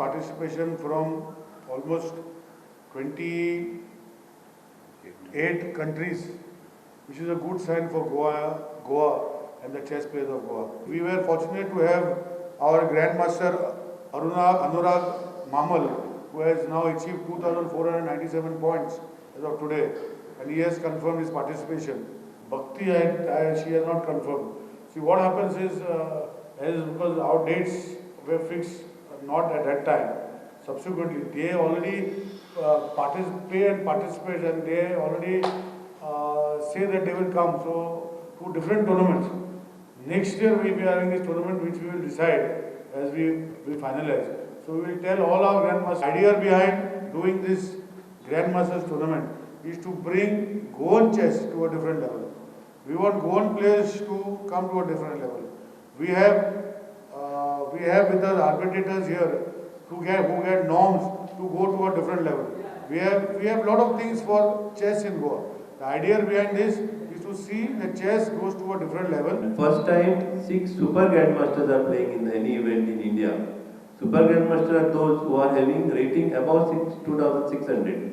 participation from almost 28 countries, which is a good sign for Goa and the chess players of Goa. We were fortunate to have our Grandmaster Anurag Mhamal, who has now achieved 2,497 points as of today, and he has confirmed his participation. Bhakti, she has not confirmed. See, what happens is because our dates were fixed not at that time. Subsequently, they already participate and they already say that they will come. So, to different tournaments. Next year we will be having this tournament which we will decide as we finalize. So, we will tell all our grandmasters. The idea behind doing this Grandmasters tournament is to bring Goan chess to a different level. We want Goan players to come to a different level. We have with us arbitrators here who get norms to go to a different level. We have a lot of things for chess in Goa. The idea behind this is to see that chess goes to a different level. First time 6 Super Grandmasters are playing in any event in India. Super Grandmasters are those who are having rating above 2600.